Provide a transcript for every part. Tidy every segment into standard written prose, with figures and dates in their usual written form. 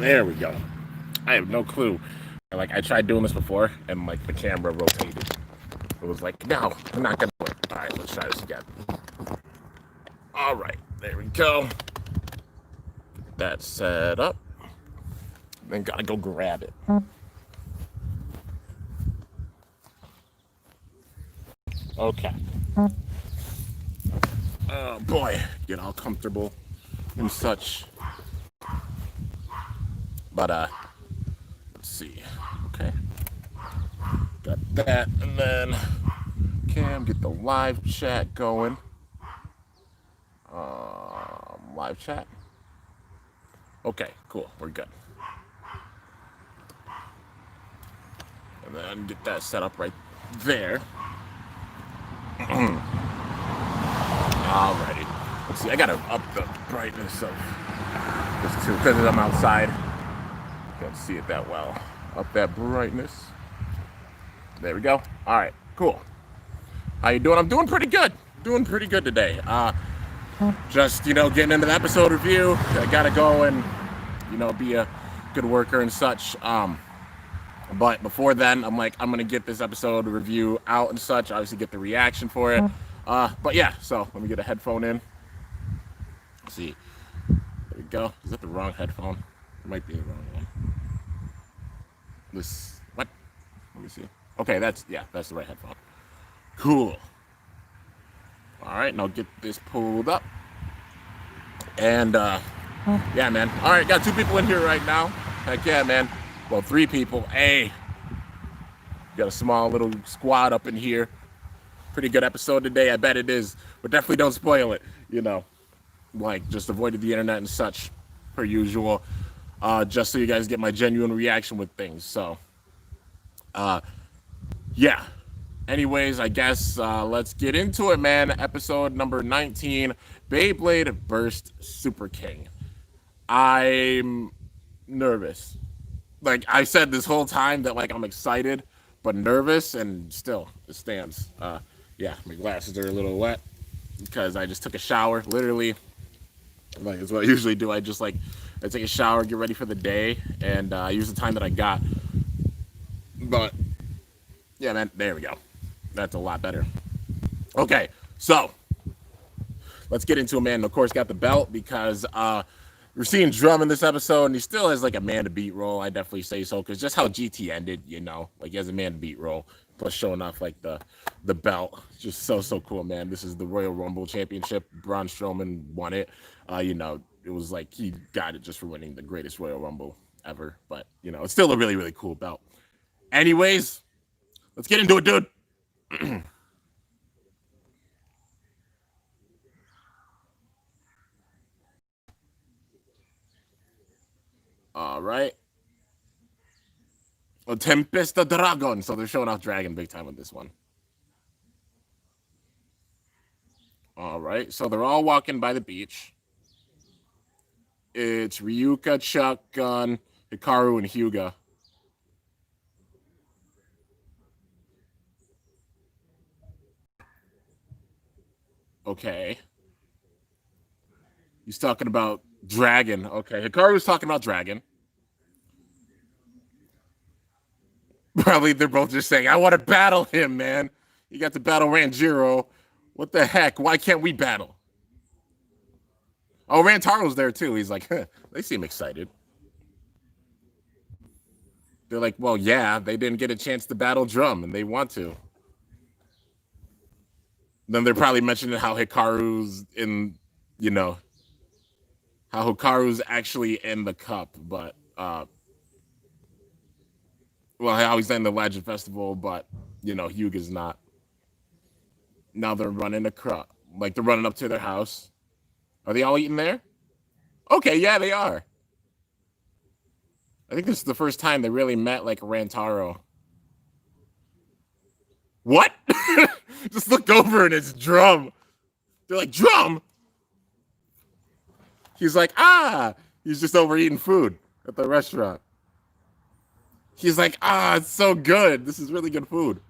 There we go. I have no clue. Like, I tried doing this before, and like the camera rotated. It was like, no, I'm not gonna do it. All right, let's try this again. All right, there we go. Get that set up. Then gotta go grab it. Okay. Oh boy, get all comfortable and such. But let's see. Okay. Got that, and then Cam, get the live chat going. Live chat. Okay, cool. We're good. And then get that set up right there. Alrighty. Let's see. I gotta up the brightness of this too because I'm outside. Can't see it that well. Up that brightness. There we go. All right. Cool. How you doing? I'm doing pretty good. Doing pretty good today. Just getting into the episode review. I gotta go and be a good worker and such. But before then, I'm gonna get this episode review out and such. Obviously, get the reaction for it. But yeah, so let me get a headphone in. Let's see. There we go. Is that the wrong headphone? It might be the wrong one. This what? Let me see. Okay, that's the right headphone. Cool. All right, now get this pulled up. And yeah, man. All right, got 2 people in here right now. Heck yeah, man. Well, 3 people. Hey, got a small little squad up in here. Pretty good episode today. I bet it is, but definitely don't spoil it. Like just avoided the internet and such, per usual. Just so you guys get my genuine reaction with things. So, yeah. Anyways, I guess let's get into it, man. Episode number 19, Beyblade Burst Super King. I'm nervous. Like I said this whole time that like I'm excited, but nervous, and still it stands. Yeah, my glasses are a little wet because I just took a shower. Literally, like that's what I usually do. I take a shower, get ready for the day, and I use the time that I got. But yeah, man, there we go. That's a lot better. Okay, so let's get into it, man. Of course, got the belt because we're seeing Drum in this episode, and he still has like a man to beat role. I definitely say so because just how GT ended, like he has a man to beat role, plus showing off like the belt. Just so cool, man. This is the Royal Rumble Championship. Braun Strowman won it. It was like he got it just for winning the greatest Royal Rumble ever. But it's still a really, really cool belt. Anyways, let's get into it, dude. All right. Tempesta Dragon. So they're showing off Dragon big time with this one. All right. So they're all walking by the beach. It's Ryuka, Chuck, Gun, Hikaru, and Hyuga. Okay. He's talking about Dragon. Okay. Hikaru's talking about Dragon. Probably they're both just saying, I want to battle him, man. You got to battle Ranjiro. What the heck? Why can't we battle? Oh, Rantaro's there too. He's like, huh, they seem excited. They're like, well, yeah, they didn't get a chance to battle Drum, and they want to. Then they're probably mentioning how Hikaru's in, how Hikaru's actually in the cup, but well, how he's in the Legend Festival, but Hyuga's not. Now they're running like they're running up to their house. Are they all eating there? Okay, yeah, they are. I think this is the first time they really met like Rantaro. What? Just look over and it's Drum. They're like, Drum? He's like, he's just over eating food at the restaurant. He's like, it's so good. This is really good food.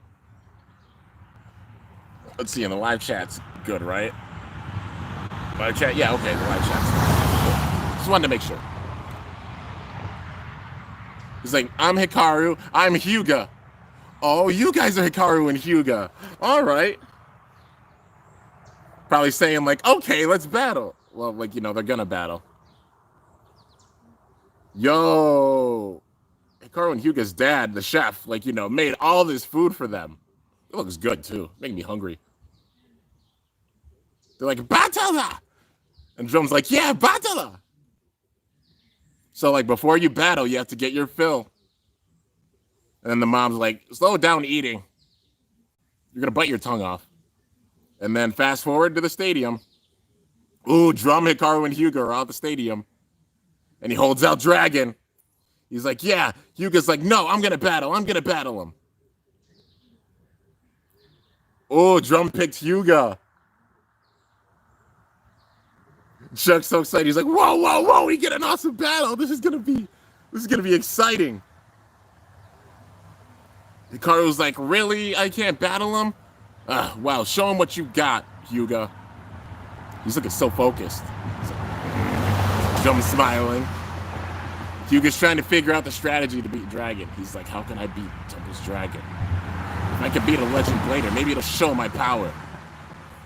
Let's see, in the live chat's good, right? Live chat? Yeah, okay, the live chat's good. Just wanted to make sure. He's like, I'm Hikaru, I'm Hyuga. Oh, you guys are Hikaru and Hyuga. All right. Probably saying like, okay, let's battle. Well, like, they're gonna battle. Yo, Hikaru and Hyuga's dad, the chef, like, made all this food for them. It looks good too, making me hungry. They're like, battle! And Drum's like, yeah, battle! So like, before you battle, you have to get your fill. And then the mom's like, slow down eating. You're gonna bite your tongue off. And then fast forward to the stadium. Ooh, Drum, Hikaru, and Hyuga are at the stadium. And he holds out Dragon. He's like, yeah. Hyuga's like, no, I'm gonna battle him. Oh, Drum picked Hyuga. Chuck's so excited. He's like, whoa, whoa, whoa, we get an awesome battle. This is gonna be exciting. Hikaru's like, really? I can't battle him? Wow, show him what you got, Hyuga. He's looking so focused. Drum's smiling. Hyuga's trying to figure out the strategy to beat Dragon. He's like, how can I beat Temple's Dragon? If I could beat a Legend Blader, maybe it'll show my power.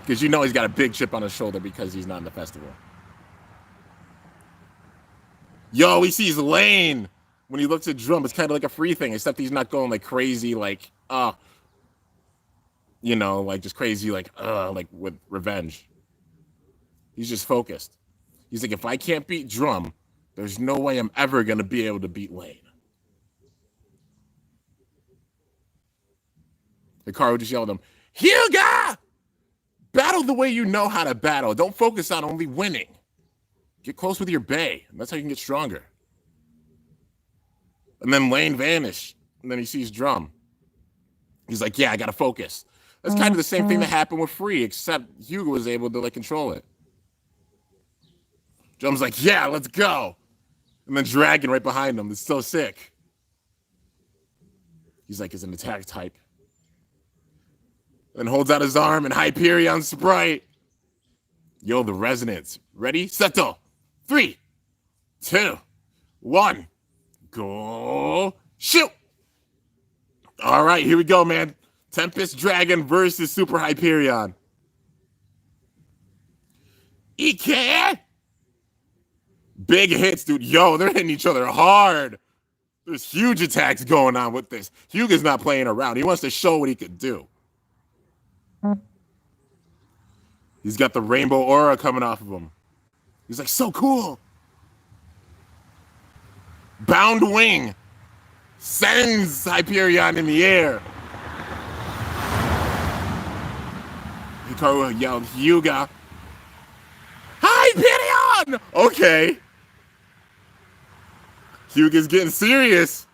Because he's got a big chip on his shoulder because he's not in the festival. Yo, he sees Lane. When he looks at Drum, it's kind of like a free thing, except he's not going like crazy, like, like just crazy, like with revenge. He's just focused. He's like, if I can't beat Drum, there's no way I'm ever going to be able to beat Lane. Hikaru just yelled at him, Hyuga! Battle the way you know how to battle. Don't focus on only winning. Get close with your bae. That's how you can get stronger. And then Lane vanished. And then he sees Drum. He's like, yeah, I got to focus. That's kind of the same thing that happened with Free, except Hyuga was able to, control it. Drum's like, yeah, let's go. And then Dragon right behind him. It's so sick. He's like, it's an attack type. And holds out his arm and Hyperion Sprite. Yo, the resonance. Ready? Settle. 3, 2, 1. Go. Shoot. All right, here we go, man. Tempest Dragon versus Super Hyperion. Ike. Big hits, dude. Yo, they're hitting each other hard. There's huge attacks going on with this. Hyuga's not playing around. He wants to show what he could do. He's got the rainbow aura coming off of him. He's like, so cool. Bound Wing sends Hyperion in the air. Hikaru yelled, Hyuga. Hyperion! Okay. Hyuga's getting serious.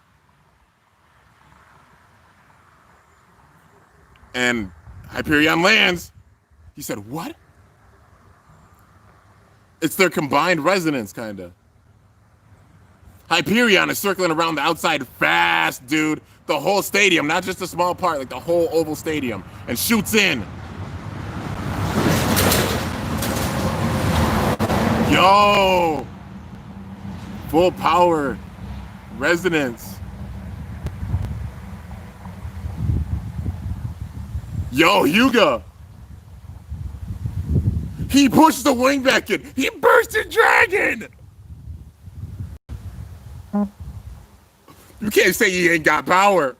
And Hyperion lands. He said, what? It's their combined resonance, kind of. Hyperion is circling around the outside fast, dude. The whole stadium, not just a small part, like the whole oval stadium. And shoots in. Yo! Full power. Resonance. Yo, Hyuga! He pushed the wing back in. He bursted Dragon! You can't say he ain't got power.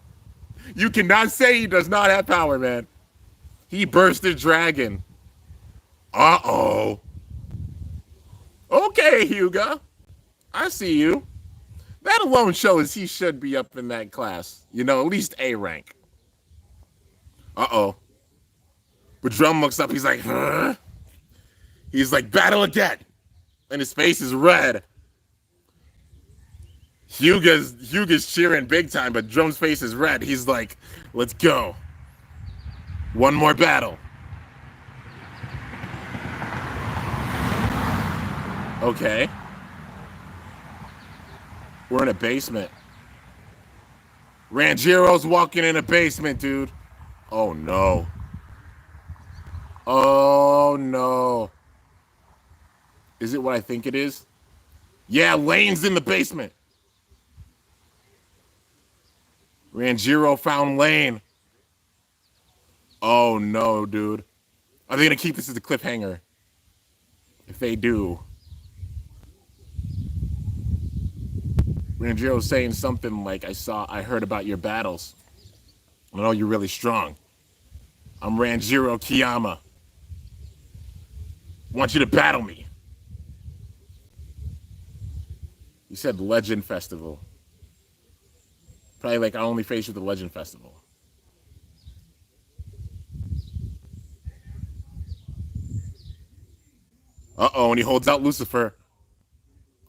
You cannot say he does not have power, man. He bursted Dragon. Uh-oh. Okay, Hyuga. I see you. That alone shows he should be up in that class. At least A rank. Uh-oh. But Drum looks up. He's like, huh? He's like, battle again. And his face is red. Hyuga's cheering big time, but Drum's face is red. He's like, let's go. One more battle. Okay. We're in a basement. Ranjiro's walking in a basement, dude. Oh, no. Oh, no. Is it what I think it is? Yeah, Lane's in the basement. Ranjiro found Lane. Oh no, dude. Are they gonna keep this as a cliffhanger? If they do, Ranjiro's saying something like, I heard about your battles. I know you're really strong. I'm Ranjiro Kiyama. Want you to battle me. He said Legend Festival. Probably like I only face you at the Legend Festival. Uh-oh, and he holds out Lucifer.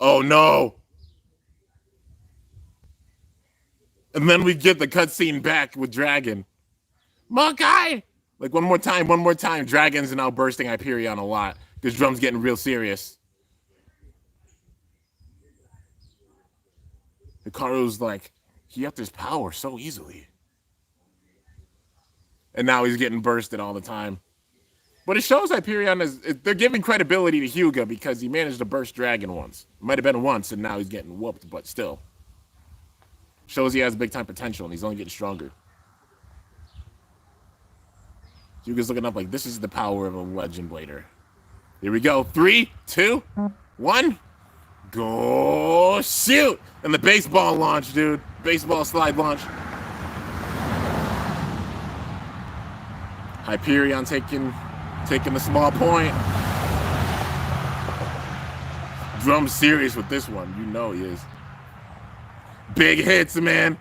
Oh no. And then we get the cutscene back with Dragon. Makai! Like one more time. Dragons are now bursting Hyperion a lot. Because Drum's getting real serious. Hikaru's like, he upped his power so easily. And now he's getting bursted all the time. But it shows Hyperion they're giving credibility to Hyuga because he managed to burst Dragon once. It might have been once, and now he's getting whooped, but still. Shows he has big time potential, and he's only getting stronger. Hyuga's looking up like, this is the power of a Legend Blader. Here we go. 3, 2, 1. Go shoot! And the baseball launch, dude. Baseball slide launch. Hyperion taking the small point. Drum's serious with this one. You know he is. Big hits, man.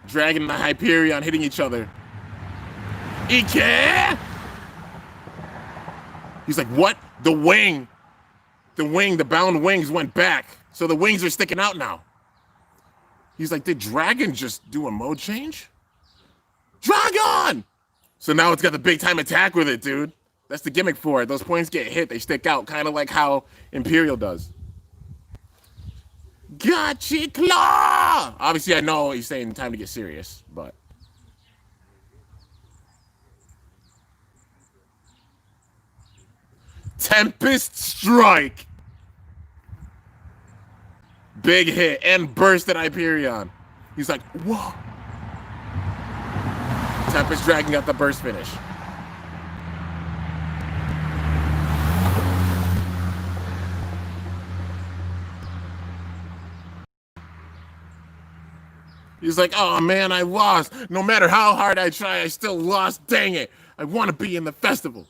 Dragon and the Hyperion hitting each other. Ike! He's like, what? The bound wings went back. So the wings are sticking out now. He's like, did Dragon just do a mode change? Dragon! So now it's got the big time attack with it, dude. That's the gimmick for it. Those points get hit, they stick out, kind of like how Imperial does. Gotcha claw! Obviously, I know he's saying time to get serious, but. Tempest Strike! Big hit and burst at Hyperion. He's like, whoa. Tempest Dragon got the burst finish. He's like, oh man, I lost. No matter how hard I try, I still lost. Dang it. I want to be in the festival.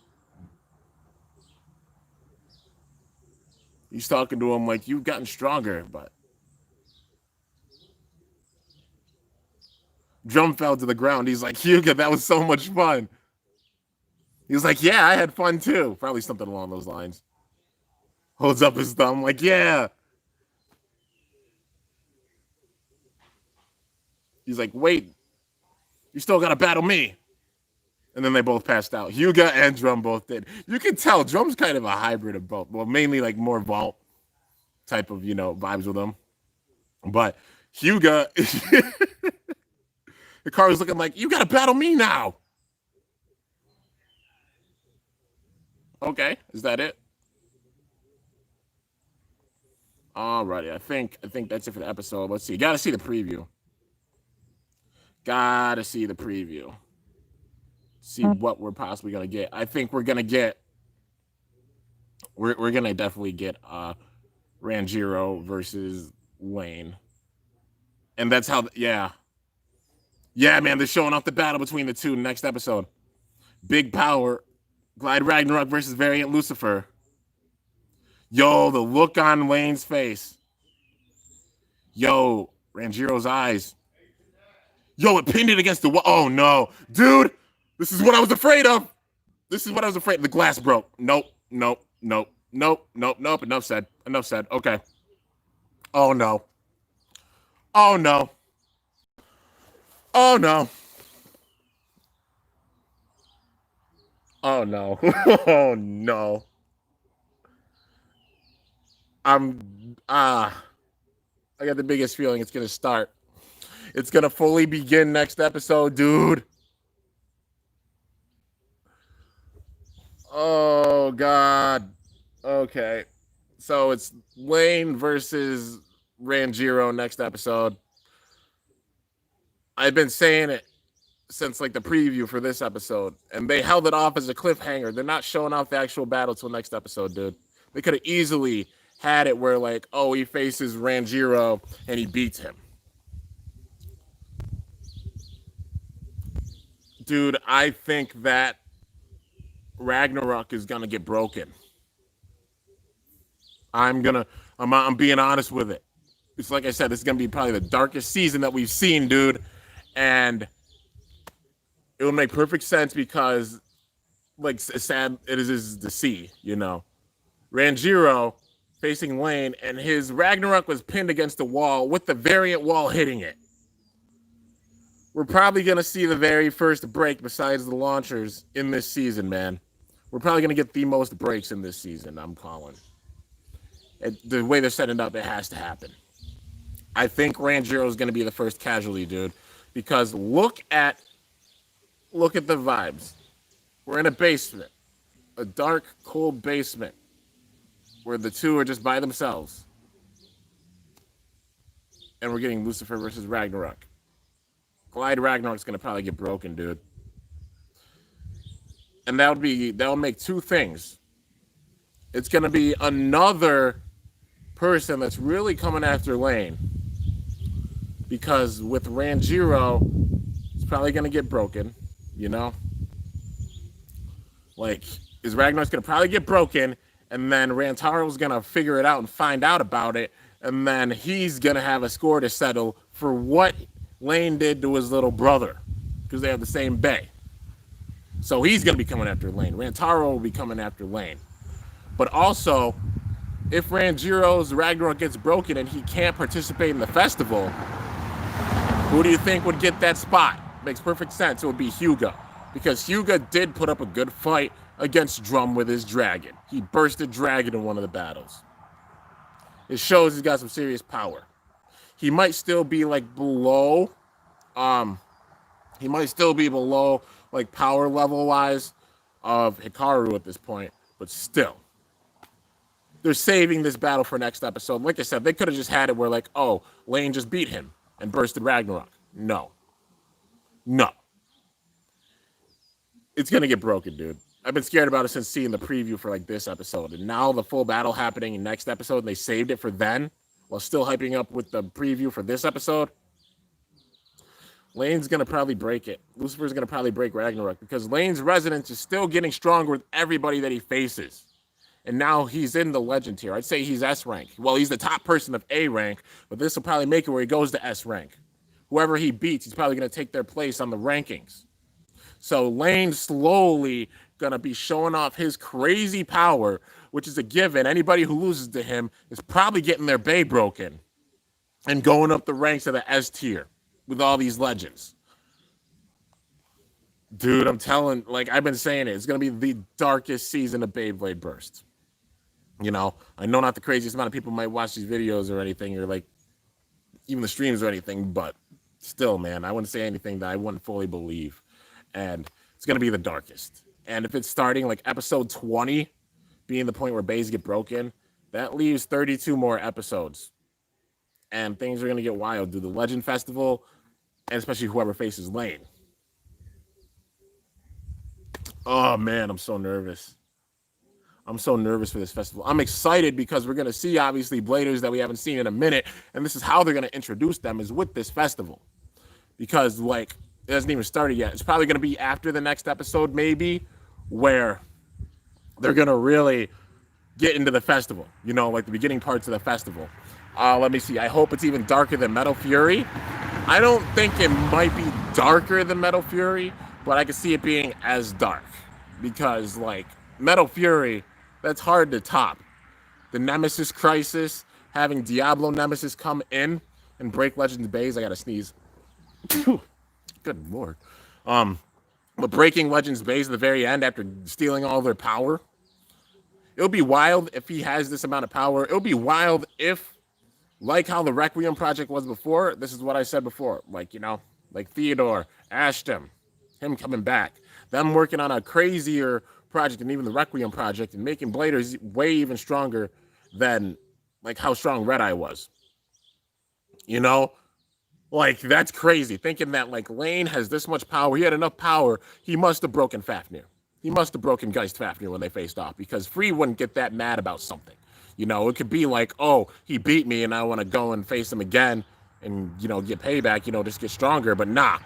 He's talking to him like, you've gotten stronger, but. Drum fell to the ground. He's like, Hyuga, that was so much fun. He was like, yeah, I had fun too. Probably something along those lines. Holds up his thumb like, yeah. He's like, wait, you still got to battle me. And then they both passed out. Hyuga and Drum both did. You can tell Drum's kind of a hybrid of both. Well, mainly like more vault type of, vibes with him. But Hyuga, the car was looking like, you got to battle me now. Okay, is that it? Alrighty, I think that's it for the episode. Let's see. Gotta see the preview. See what we're possibly gonna get. I think we're gonna get. We're gonna definitely get Ranjiro versus Lane, and that's how. Yeah, man. They're showing off the battle between the two next episode. Big power, Glide Ragnarok versus Variant Lucifer. Yo, the look on Lane's face. Yo, Ranjiro's eyes. Yo, it pinned it against the wall. Oh, no. Dude, this is what I was afraid of. The glass broke. Nope. Enough said. Okay. Oh, no. Oh, no. Oh, no. Oh, no. Oh, no. I got the biggest feeling it's going to start. It's going to fully begin next episode, dude. Oh, God. Okay. So it's Lane versus Ranjiro next episode. I've been saying it since like the preview for this episode, and they held it off as a cliffhanger. They're not showing off the actual battle till next episode, dude. They could have easily had it where like, oh, he faces Ranjiro and he beats him. Dude, I think that Ragnarok is gonna get broken. I'm being honest with it. It's like I said, this is gonna be probably the darkest season that we've seen, dude. And it would make perfect sense because, like, sad it is to see, you know, Ranjiro facing Lane, and his Ragnarok was pinned against the wall with the variant wall hitting it. We're probably gonna see the very first break besides the launchers in this season, man. We're probably gonna get the most breaks in this season. I'm calling. The way they're setting it up, it has to happen. I think Ranjiro is gonna be the first casualty, dude, because look at the vibes. We're in a basement, a dark, cold basement, where the two are just by themselves. And we're getting Lucifer versus Ragnarok. Glide Ragnarok's gonna probably get broken, dude. And that'll make two things. It's gonna be another person that's really coming after Lane. Because with Ranjiro, it's probably gonna get broken, you know? Like, his Ragnarok's gonna probably get broken, and then Rantaro's gonna figure it out and find out about it, and then he's gonna have a score to settle for what Lane did to his little brother, because they have the same bay. So he's gonna be coming after Lane. Rantaro will be coming after Lane. But also, if Ranjiro's Ragnarok gets broken and he can't participate in the festival, who do you think would get that spot? Makes perfect sense. It would be Hyuga. Because Hyuga did put up a good fight against Drum with his dragon. He burst a dragon in one of the battles. It shows he's got some serious power. He might still be like below, like power level wise of Hikaru at this point, but still. They're saving this battle for next episode. Like I said, they could have just had it where like, oh, Lane just beat him and bursted Ragnarok. No. It's going to get broken, dude. I've been scared about it since seeing the preview for like this episode. And now the full battle happening in next episode, and they saved it for then while still hyping up with the preview for this episode. Lane's going to probably break it. Lucifer's going to probably break Ragnarok because Lane's resonance is still getting stronger with everybody that he faces. And now he's in the legend tier. I'd say he's S rank. Well, he's the top person of A rank, but this will probably make it where he goes to S rank. Whoever he beats, he's probably going to take their place on the rankings. So Lane's slowly going to be showing off his crazy power, which is a given. Anybody who loses to him is probably getting their bay broken and going up the ranks of the S tier with all these legends. Dude, I'm telling, like I've been saying it's going to be the darkest season of Beyblade Burst. You know, I know not the craziest amount of people might watch these videos or anything, or like even the streams or anything, but still, man, I wouldn't say anything that I wouldn't fully believe. And it's going to be the darkest. And if it's starting like episode 20 being the point where bays get broken, that leaves 32 more episodes. And things are going to get wild through the Legend Festival, and especially whoever faces Lane. Oh, man, I'm so nervous. I'm so nervous for this festival. I'm excited because we're going to see, obviously, Bladers that we haven't seen in a minute. And this is how they're going to introduce them, is with this festival. Because, like, it hasn't even started yet. It's probably going to be after the next episode, maybe, where they're going to really get into the festival. You know, like the beginning parts of the festival. Let me see. I hope it's even darker than Metal Fury. I don't think it might be darker than Metal Fury, but I can see it being as dark. Because, like, Metal Fury, that's hard to top. The Nemesis Crisis, having Diablo Nemesis come in and break Legends Bays. I got to sneeze. Good lord. But breaking Legends Bays at the very end after stealing all their power. It'll be wild if he has this amount of power. It'll be wild if, like how the Requiem project was before, this is what I said before. Like, you know, like Theodore, Ashton, him coming back. Them working on a crazier project than even the Requiem project and making Bladers way even stronger than, like, how strong Red Eye was. You know? Like, that's crazy. Thinking that, like, Lane has this much power. He had enough power. He must have broken Fafnir. He must have broken Geist Fafnir when they faced off because Free wouldn't get that mad about something. You know, it could be like, oh, he beat me and I want to go and face him again and, you know, get payback, you know, just get stronger. But nah,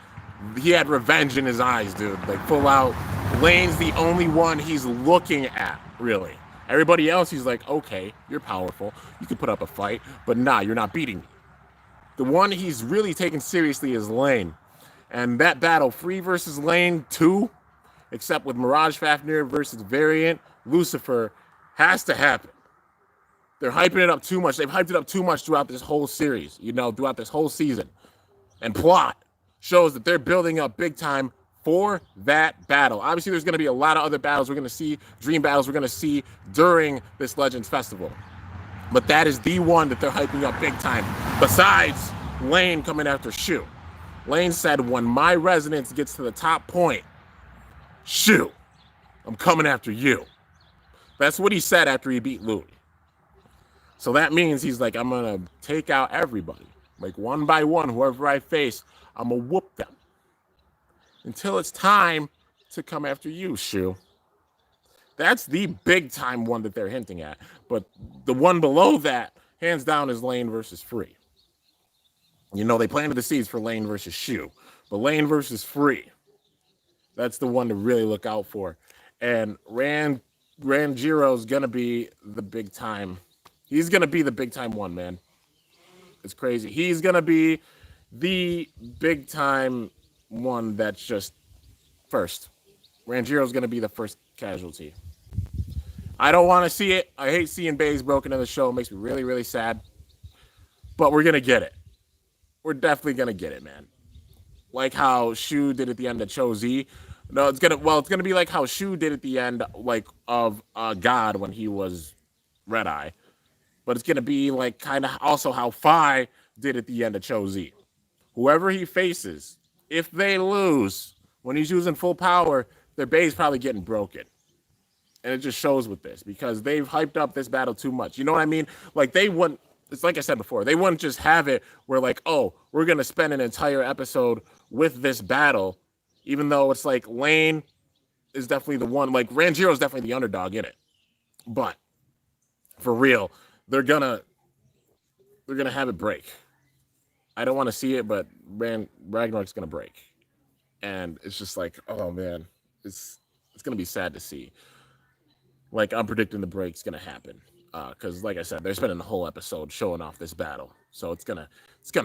he had revenge in his eyes, dude. Like, full out. Lane's the only one he's looking at, really. Everybody else, he's like, okay, you're powerful. You can put up a fight, but nah, you're not beating me. The one he's really taken seriously is Lane. And that battle, Free versus Lane 2, except with Mirage Fafnir versus Variant, Lucifer, has to happen. They're hyping it up too much. They've hyped it up too much throughout this whole series, you know, throughout this whole season. And plot shows that they're building up big time for that battle. Obviously, there's going to be a lot of other battles we're going to see, dream battles we're going to see during this Legends Festival. But that is the one that they're hyping up big time. Besides Lane coming after Shu. Lane said, when my resonance gets to the top point, Shu, I'm coming after you. That's what he said after he beat Louis. So that means he's like, I'm going to take out everybody. Like, one by one, whoever I face, I'm going to whoop them. Until it's time to come after you, Shu. That's the big time one that they're hinting at. But the one below that, hands down, is Lane versus Free. You know, they planted the seeds for Lane versus Shu. But Lane versus Free, that's the one to really look out for. And Ranjiro's going to be the big time. He's going to be the big time one, man. It's crazy. He's going to be the big time one that's just first. Ranjiro's going to be the first casualty. I don't want to see it. I hate seeing Bays broken in the show. It makes me really, really sad. But we're going to get it. We're definitely going to get it, man. Like how Shu did at the end of Cho-Z. No, it's gonna be like how Shu did at the end, like, of God when he was Red Eye. But it's gonna be like kind of also how Fi did at the end of Cho-Z. Whoever he faces, if they lose when he's using full power, their base probably getting broken. And it just shows with this because they've hyped up this battle too much. You know what I mean? Like, they wouldn't, it's like I said before, they wouldn't just have it where, like, oh, we're going to spend an entire episode with this battle, even though it's like Lane is definitely the one, like, Ranjiro is definitely the underdog in it. But for real, they're gonna have it break. I don't want to see it, but Ragnarok's gonna break. And it's just like, oh man, it's gonna be sad to see. Like, I'm predicting the break's gonna happen. Because like I said, they're spending the whole episode showing off this battle. So it's gonna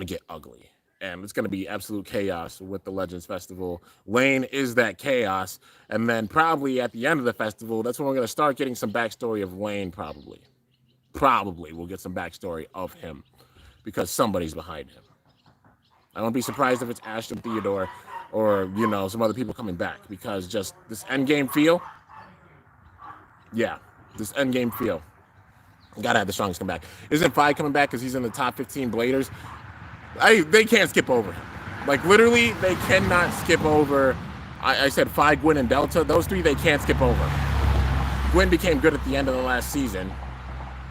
get ugly. And it's gonna be absolute chaos with the Legends Festival. Lane is that chaos. And then probably at the end of the festival, that's when we're gonna start getting some backstory of Lane, probably. Probably we'll get some backstory of him. Because somebody's behind him. I won't be surprised if it's Ashton Theodore or, you know, some other people coming back. Because just this endgame feel. Yeah, this endgame feel. Gotta have the strongest come back. Isn't Fi coming back because he's in the top 15 Bladers? They can't skip over him. Like, literally, they cannot skip over. I said Fi, Gwyn, and Delta. Those three, they can't skip over. Gwyn became good at the end of the last season.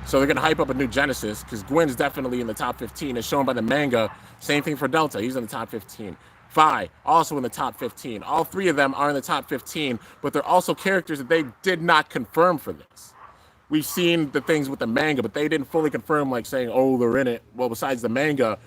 So they're going to hype up a new Genesis because Gwyn's definitely in the top 15. As shown by the manga. Same thing for Delta. He's in the top 15. Fi, also in the top 15. All three of them are in the top 15, but they're also characters that they did not confirm for this. We've seen the things with the manga, but they didn't fully confirm, like saying, oh, they're in it. Well, besides the manga,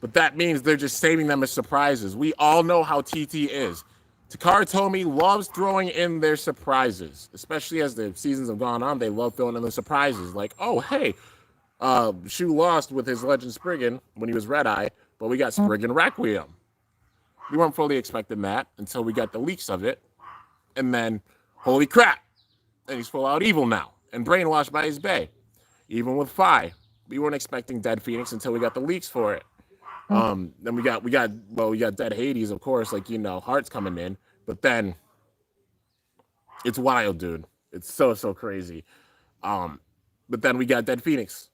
but that means they're just saving them as surprises. We all know how TT is. Takara Tomy loves throwing in their surprises, especially as the seasons have gone on. They love throwing in the surprises. Like, oh, hey, Shu lost with his Legend Spriggan when he was Red Eye, but we got Spriggan Requiem. We weren't fully expecting that until we got the leaks of it. And then, holy crap, and he's full out evil now and brainwashed by his bae. Even with Fi, we weren't expecting Dead Phoenix until we got the leaks for it. Then we got Dead Hades, of course, like, you know, Heart's coming in, but then it's wild, dude. It's so crazy. But then we got Dead Phoenix.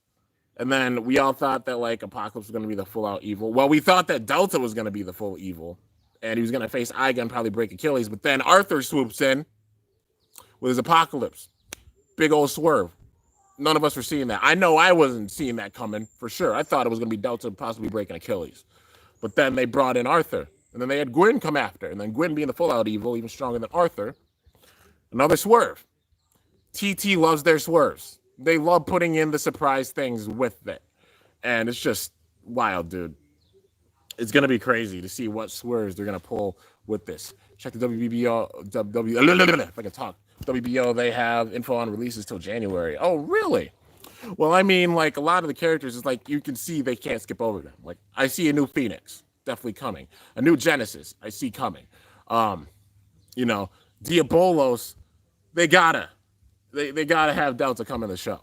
And then we all thought that, like, Apocalypse was going to be the full out evil. Well, we thought that Delta was going to be the full evil, and he was going to face Iga and probably break Achilles, but then Arthur swoops in with his Apocalypse. Big old swerve. None of us were seeing that. I know I wasn't seeing that coming, for sure. I thought it was going to be Delta possibly breaking Achilles. But then they brought in Arthur. And then they had Gwyn come after. And then Gwyn being the full out evil, even stronger than Arthur. Another swerve. TT loves their swerves. They love putting in the surprise things with it. And it's just wild, dude. It's going to be crazy to see what swerves they're going to pull with this. Check the WBO, if I can talk. WBO, they have info on releases till January. Oh, really? Well, I mean, like, a lot of the characters, is like, you can see they can't skip over them. Like, I see a new Phoenix, definitely coming. A new Genesis, I see coming. You know, Diabolos, they gotta have Delta come in the show.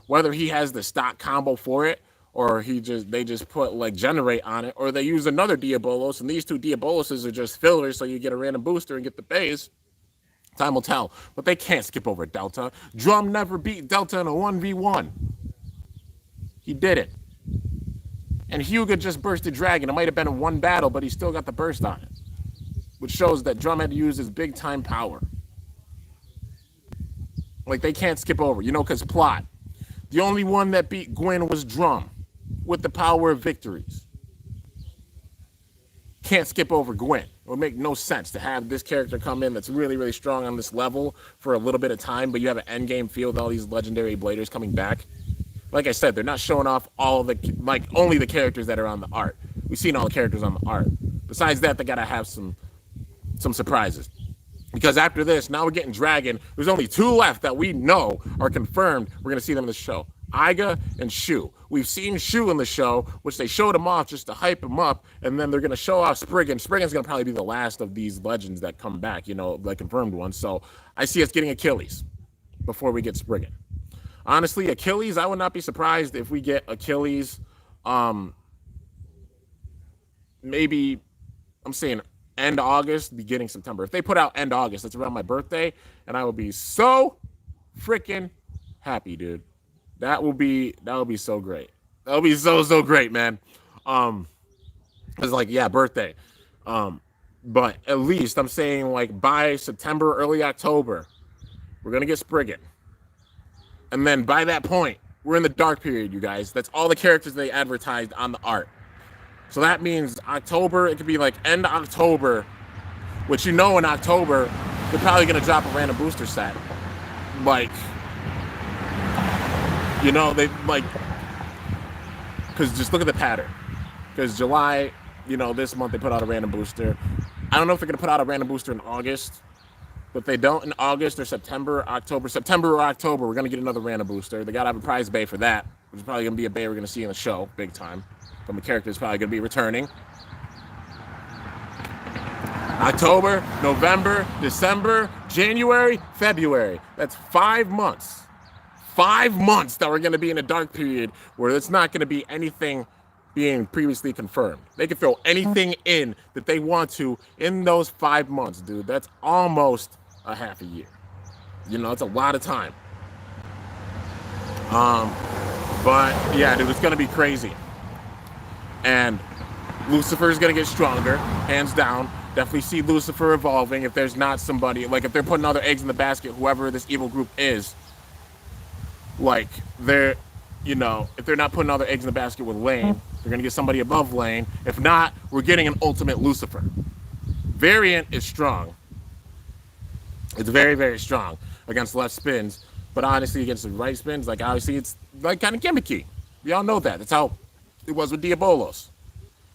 Whether he has the stock combo for it, or they just put like generate on it, or they use another Diabolos, and these two Diaboloses are just fillers, so you get a random booster and get the base. Time will tell, but they can't skip over Delta. Drum never beat Delta in a 1v1. He did it. And Hyuga just bursted Dragon. It might have been in one battle, but he still got the burst on it, which shows that Drum had to use his big time power. Like, they can't skip over, you know, because plot. The only one that beat Gwyn was Drum with the power of victories. Can't skip over Gwyn. It would make no sense to have this character come in that's really, really strong on this level for a little bit of time, but you have an endgame feel with all these legendary bladers coming back. Like I said, they're not showing off all of the, like, only the characters that are on the art. We've seen all the characters on the art. Besides that, they got to have some surprises. Because after this, now we're getting Dragon. There's only two left that we know are confirmed. We're going to see them in the show. Aiga and Shu. We've seen Shu in the show, which they showed him off just to hype him up, and then they're going to show off Spriggan. Spriggan's going to probably be the last of these legends that come back, you know, the confirmed ones. So I see us getting Achilles before we get Spriggan. Honestly, Achilles, I would not be surprised if we get Achilles, maybe, I'm saying end August, beginning September. If they put out end August, that's around my birthday, and I will be so freaking happy, dude. That will be so great. That'll be so great, man. It's like, yeah, birthday. But at least I'm saying, like, by September, early October, we're gonna get Spriggan. And then by that point, we're in the dark period, you guys. That's all the characters they advertised on the art. So that means October, it could be like end October, which, you know, in October, they're probably gonna drop a random booster set. Like, you know, they, like, because just look at the pattern. Because July, you know, this month they put out a random booster. I don't know if they're going to put out a random booster in August, but if they don't in August or September or October, we're going to get another random booster. They got to have a prize bay for that, which is probably going to be a bay we're going to see in the show, big time. From the characters probably going to be returning. October, November, December, January, February. That's 5 months. 5 months that we're going to be in a dark period where it's not going to be anything being previously confirmed. They can throw anything in that they want to in those 5 months, dude. That's almost a half a year. You know, it's a lot of time. But yeah, dude, it's going to be crazy. And Lucifer's going to get stronger, hands down. Definitely see Lucifer evolving if there's not somebody, like if they're putting other eggs in the basket, whoever this evil group is. Like, they're, you know, if they're not putting all their eggs in the basket with Lane, they're going to get somebody above Lane. If not, we're getting an ultimate Lucifer. Variant is strong. It's very, very strong against left spins. But honestly, against the right spins, like, obviously, it's, like, kind of gimmicky. We all know that. That's how it was with Diabolos.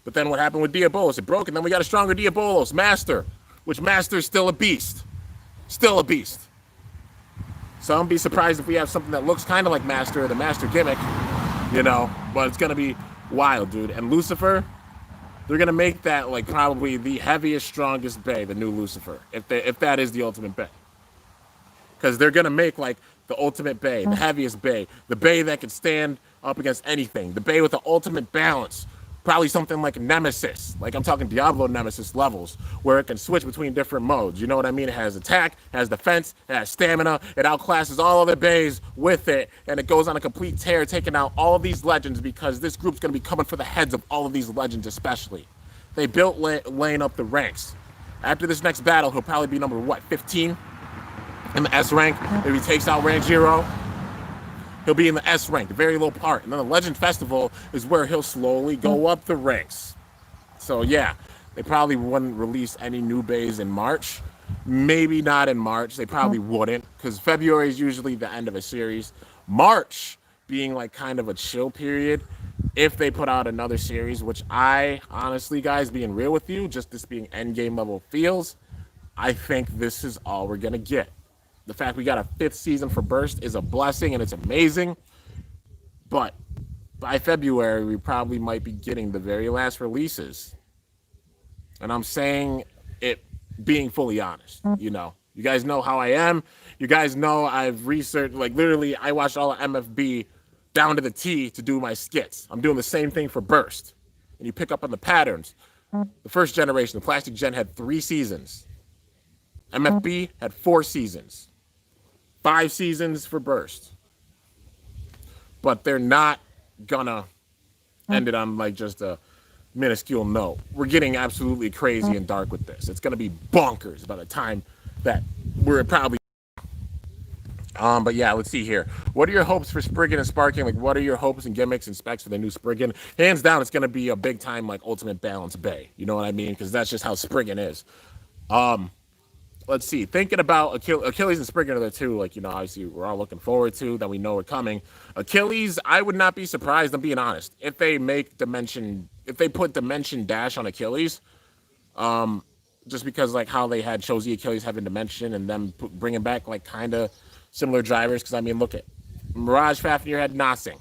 But then what happened with Diabolos? It broke, and then we got a stronger Diabolos, Master, which Master is still a beast. Still a beast. So I'm be surprised if we have something that looks kind of like Master, the Master gimmick, you know, but it's going to be wild, dude. And Lucifer, they're going to make that, like, probably the heaviest, strongest bay, the new Lucifer, if that is the ultimate bay. Because they're going to make, like, the ultimate bay, the heaviest bay, the bay that can stand up against anything, the bay with the ultimate balance. Probably something like Nemesis, like I'm talking Diablo Nemesis levels, where it can switch between different modes. You know what I mean? It has attack, has defense, it has stamina, it outclasses all other bays with it, and it goes on a complete tear, taking out all of these legends, because this group's going to be coming for the heads of all of these legends especially. They built Lane up the ranks. After this next battle, he'll probably be number, what, 15 in the S rank? If he takes out Ranjiro, he'll be in the S rank, the very low part. And then the Legend Festival is where he'll slowly go up the ranks. So yeah, they probably wouldn't release any new bays in March. Maybe not in March. They probably wouldn't because February is usually the end of a series. March being like kind of a chill period. If they put out another series, which I honestly, guys, being real with you, just this being end game level feels, I think this is all we're gonna get. The fact we got a fifth season for Burst is a blessing and it's amazing. But by February, we probably might be getting the very last releases. And I'm saying it being fully honest. You guys know how I am. You guys know I've researched, like literally, I watched all of MFB down to the T to do my skits. I'm doing the same thing for Burst. And you pick up on the patterns. The first generation, the Plastic Gen, had 3 seasons. MFB had 4 seasons. 5 seasons for Burst. But they're not gonna end it on like just a minuscule note. We're getting absolutely crazy and dark with this. It's gonna be bonkers by the time that we're probably. But yeah, let's see here. What are your hopes for Spriggan and Sparking? Like, what are your hopes and gimmicks and specs for the new Spriggan? Hands down, it's gonna be a big time like ultimate balance bay. You know what I mean? Because that's just how Spriggan is. Let's see. Thinking about Achilles and Spriggan are the two, like, obviously we're all looking forward to, that we know are coming. Achilles, I would not be surprised, I'm being honest, if they put Dimension Dash on Achilles, just because, like, how they had Chose Achilles having Dimension and them bringing back, like, kind of similar drivers, because, I mean, look at Mirage Fafnir had Nothing.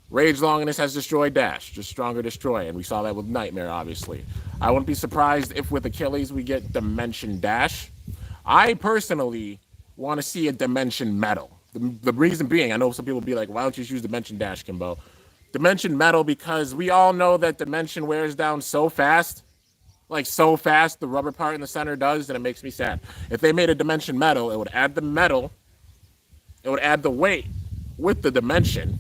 Rage Longinus has Destroy Dash, just stronger Destroy, and we saw that with Nightmare, obviously. I wouldn't be surprised if with Achilles we get Dimension Dash. I personally want to see a Dimension Metal. The reason being, I know some people will be like, why don't you just use Dimension Dash, Kimbo? Dimension Metal, because we all know that Dimension wears down so fast, the rubber part in the center does, and it makes me sad. If they made a Dimension Metal, it would add the metal, it would add the weight with the Dimension,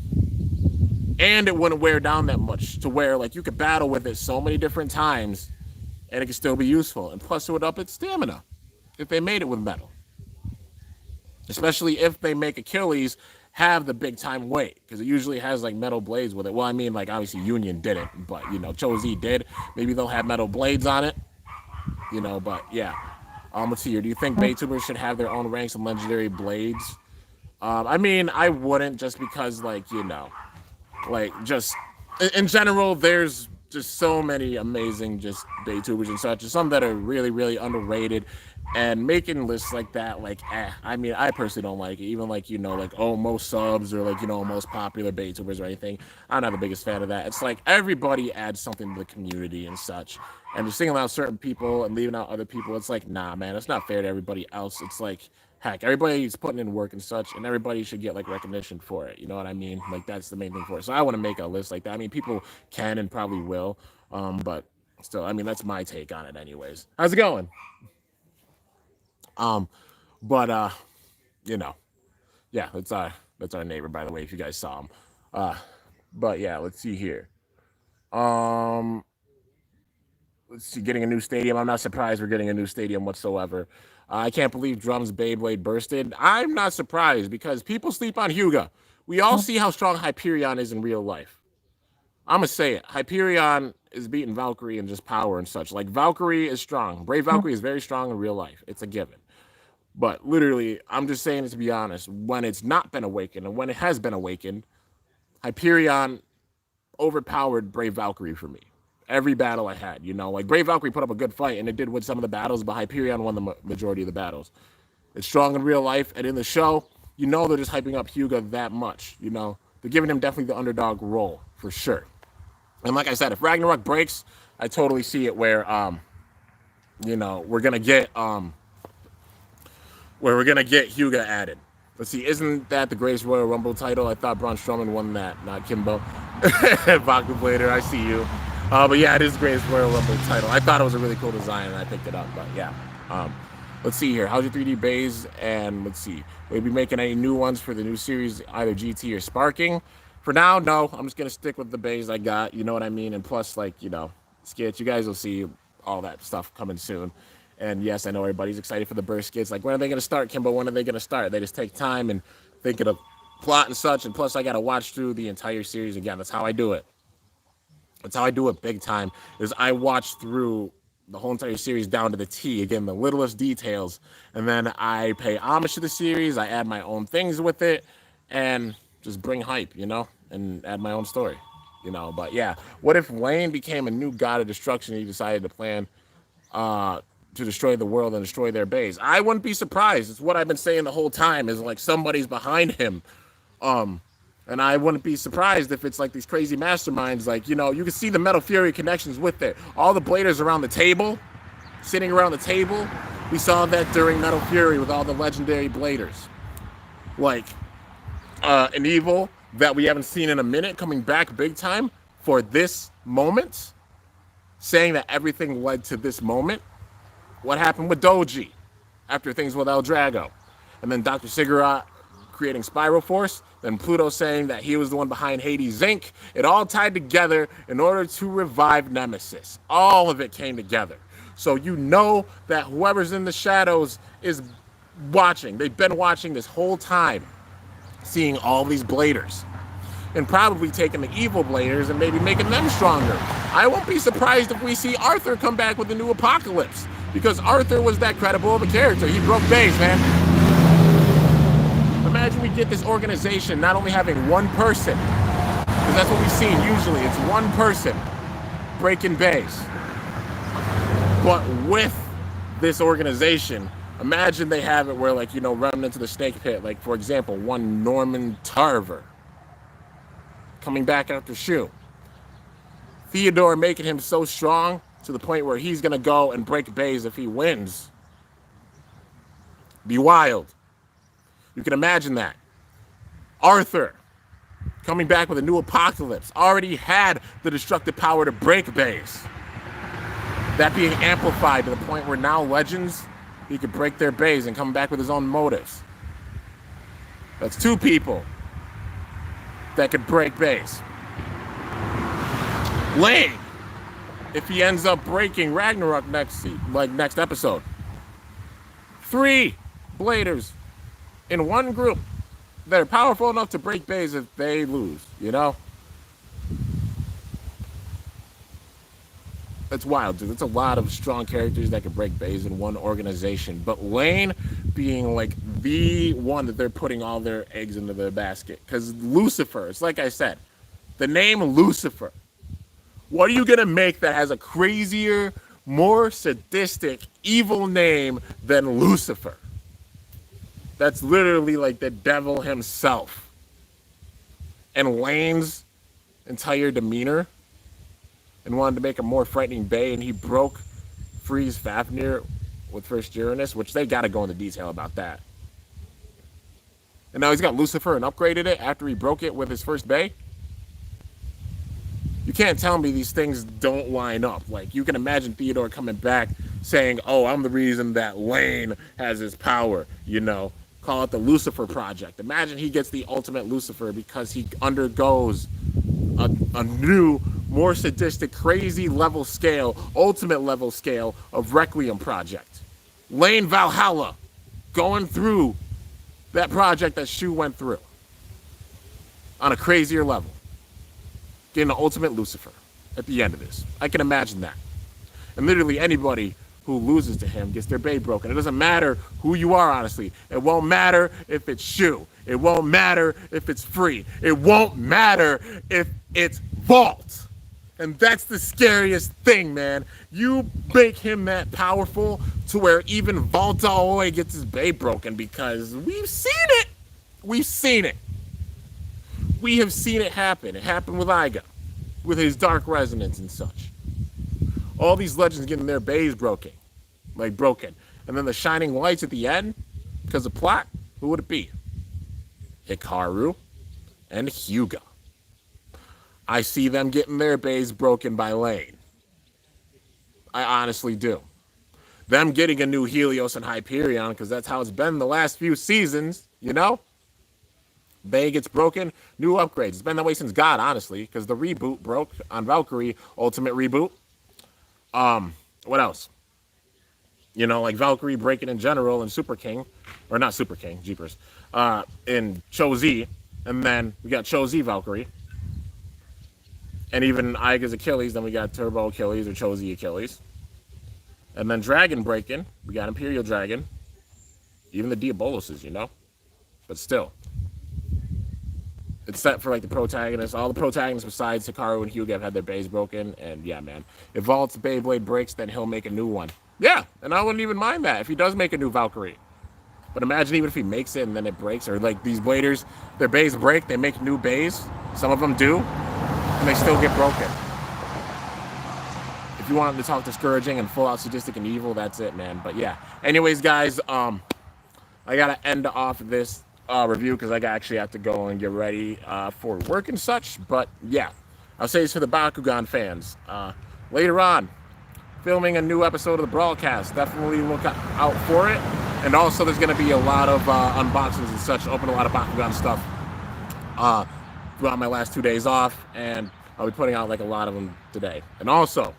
and it wouldn't wear down that much to where, like, you could battle with it so many different times and it could still be useful. And plus, it would up its stamina if they made it with metal. Especially if they make Achilles have the big time weight, because it usually has, like, metal blades with it. Well, I mean, like, obviously Union didn't, but, Chose did. Maybe they'll have metal blades on it, but yeah. Let's see here. Do you think Baytubers should have their own ranks and legendary blades? I mean, I wouldn't, just because, like, just in general, there's just so many amazing just Baytubers and such. Some that are really, really underrated, and making lists like that, like, I mean, I personally don't like it. Even like, most subs or like, most popular Baytubers or anything. I'm not the biggest fan of that. It's like everybody adds something to the community and such. And just singling out certain people and leaving out other people, it's like, nah, man, it's not fair to everybody else. It's like, heck, everybody's putting in work and such, and everybody should get, like, recognition for it. You know what I mean? Like, that's the main thing for it. So I want to make a list like that. I mean, people can and probably will, but still, I mean, that's my take on it anyways. How's it going? But yeah, that's our neighbor, by the way, if you guys saw him. But yeah, let's see here. Um, let's see, getting a new stadium. I'm not surprised we're getting a new stadium whatsoever. I can't believe Drum's Beyblade bursted. I'm not surprised because people sleep on Hyuga. We all see how strong Hyperion is in real life. I'm going to say it. Hyperion is beating Valkyrie in just power and such. Like, Valkyrie is strong. Brave Valkyrie is very strong in real life. It's a given. But literally, I'm just saying it to be honest. When it's not been awakened and when it has been awakened, Hyperion overpowered Brave Valkyrie for me. Every battle I had, like, Brave Valkyrie put up a good fight and it did win some of the battles, but Hyperion won the majority of the battles. It's strong in real life, and in the show, they're just hyping up Hyuga that much. They're giving him definitely the underdog role for sure. And like I said, if Ragnarok breaks, I totally see it where we're gonna get Hyuga added. Let's see, isn't that the greatest Royal Rumble title? I thought Braun Strowman won that, not Kimbo. Baku Blader, I see you. But yeah, it is the greatest Royal Rumble title. I thought it was a really cool design, and I picked it up. But yeah, let's see here. How's your 3D bays? And let's see, will you be making any new ones for the new series, either GT or Sparking? For now, no. I'm just gonna stick with the bays I got. You know what I mean? And plus, like, skits. You guys will see all that stuff coming soon. And yes, I know everybody's excited for the burst skits. Like, when are they gonna start, Kimbo? When are they gonna start? They just take time and think of the plot and such. And plus, I gotta watch through the entire series again. That's how I do it. That's how I do it big time. Is I watch through the whole entire series down to the T, again, the littlest details, and then I pay homage to the series. I add my own things with it, and just bring hype, and add my own story. But yeah, what if Lane became a new god of destruction? And he decided to plan uh, to destroy the world and destroy their base. I wouldn't be surprised. It's what I've been saying the whole time. Is like somebody's behind him. Um, and I wouldn't be surprised if it's like these crazy masterminds. Like, you can see the Metal Fury connections with it. All the bladers around the table, sitting around the table. We saw that during Metal Fury with all the legendary bladers. Like, an evil that we haven't seen in a minute coming back big time for this moment, saying that everything led to this moment. What happened with Doji after things with El Drago? And then Dr. Sigurot creating Spiral Force, then Pluto saying that he was the one behind Hades Inc. It all tied together in order to revive Nemesis. All of it came together. So you know that whoever's in the shadows is watching. They've been watching this whole time, seeing all these bladers. And probably taking the evil bladers and maybe making them stronger. I won't be surprised if we see Arthur come back with a new Apocalypse, because Arthur was that credible of a character. He broke base, man. Imagine we get this organization not only having one person, because that's what we've seen usually, it's one person breaking base, but with this organization, imagine they have it where, like, remnants of the snake pit, like, for example, one Norman Tarver coming back after Shu. Theodore making him so strong to the point where he's going to go and break bays if he wins. Be wild. You can imagine that. Arthur coming back with a new Apocalypse. Already had the destructive power to break bays. That being amplified to the point where now Legends, he could break their bays and come back with his own motives. That's two people that could break bays. Lane, if he ends up breaking Ragnarok next episode. 3 bladers in one group that are powerful enough to break bays if they lose, That's wild, dude. That's a lot of strong characters that can break bays in one organization. But Lane being like the one that they're putting all their eggs into their basket. Because Lucifer, it's like I said, the name Lucifer. What are you going to make that has a crazier, more sadistic, evil name than Lucifer? That's literally like the devil himself. And Lane's entire demeanor, and wanted to make a more frightening bay, and he broke Freeze Fafnir with First Uranus, which they got to go into detail about that. And now he's got Lucifer and upgraded it after he broke it with his first bay. You can't tell me these things don't line up. Like, you can imagine Theodore coming back saying, oh, I'm the reason that Lane has his power, Call it the Lucifer Project. Imagine he gets the ultimate Lucifer because he undergoes a new, more sadistic, crazy level scale, ultimate level scale of Requiem Project. Lane Valhalla going through that project that Shu went through on a crazier level. Getting the ultimate Lucifer at the end of this. I can imagine that. And literally anybody who loses to him gets their bay broken. It doesn't matter who you are, honestly. It won't matter if it's Shu. It won't matter if it's Free. It won't matter if it's Vault. And that's the scariest thing, man. You make him that powerful to where even Vault all the way gets his bay broken, because we've seen it. We've seen it. We have seen it happen. It happened with Iga, with his Dark Resonance and such. All these legends getting their bays broken. And then the shining lights at the end, because of plot, who would it be? Hikaru and Hyuga. I see them getting their bays broken by Lane. I honestly do. Them getting a new Helios and Hyperion, because that's how it's been the last few seasons, Bay gets broken, new upgrades. It's been that way since God, honestly, because the reboot broke on Valkyrie, Ultimate Reboot. What else? Like Valkyrie breaking in general and Super King, or not Super King, Jeepers, in Cho Z, and then we got Cho Z Valkyrie. And even Aiga's Achilles, then we got Turbo Achilles or Chozy Achilles. And then Dragon Breaking, we got Imperial Dragon. Even the Diaboloses, you know? But still. It's set for like the protagonists. All the protagonists besides Hikaru and Hyuga have had their bays broken. And yeah, man. If Vault's Beyblade breaks, then he'll make a new one. Yeah, and I wouldn't even mind that if he does make a new Valkyrie. But imagine even if he makes it and then it breaks, or like these bladers, their bays break, they make new bays. Some of them do, and they still get broken. If you want them to talk discouraging and full out sadistic and evil, that's it, man. But yeah. Anyways, guys, I gotta end off this review because I actually have to go and get ready for work and such. But yeah, I'll say this for the Bakugan fans. Later on, filming a new episode of the Broadcast. Definitely look out for it. And also, there's going to be a lot of unboxings and such. Open a lot of Bakugan stuff throughout my last 2 days off. And I'll be putting out like a lot of them today. And also,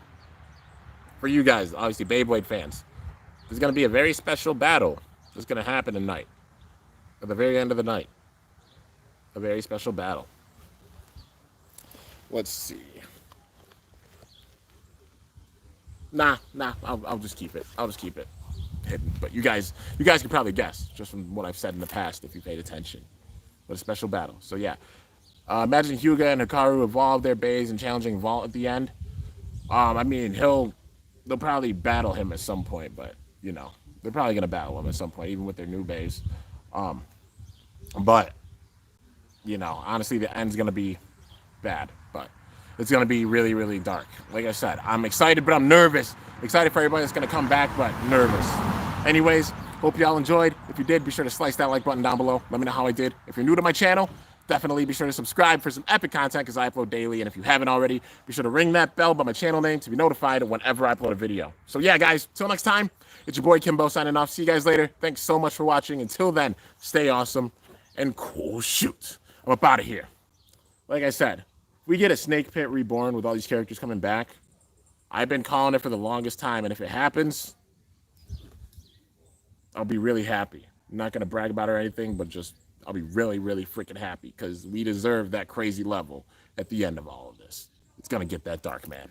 for you guys, obviously Beyblade fans, there's going to be a very special battle that's going to happen tonight. At the very end of the night. A very special battle. Let's see. Nah, I'll just keep it. I'll just keep it hidden. But you guys can probably guess just from what I've said in the past if you paid attention. But a special battle. So yeah, imagine Hyuga and Hikaru evolve their bays and challenging Vault at the end. I mean they'll probably battle him at some point, but you know they're probably gonna battle him at some point, even with their new bays. But you know, honestly, the end's gonna be bad, but it's gonna be really, really dark. Like I said, I'm excited, but I'm nervous. Excited for everybody that's gonna come back, but nervous. Anyways, hope y'all enjoyed. If you did, be sure to slice that like button down below. Let me know how I did. If you're new to my channel, definitely be sure to subscribe for some epic content because I upload daily. And if you haven't already, be sure to ring that bell by my channel name to be notified whenever I upload a video. So yeah, guys, till next time, it's your boy Kimbo signing off. See you guys later. Thanks so much for watching. Until then, stay awesome and cool shoot. I'm up out of here. Like I said, we get a Snake Pit Reborn with all these characters coming back. I've been calling it for the longest time, and if it happens, I'll be really happy. I'm not going to brag about it or anything, but just I'll be really, really freaking happy because we deserve that crazy level at the end of all of this. It's going to get that dark, man.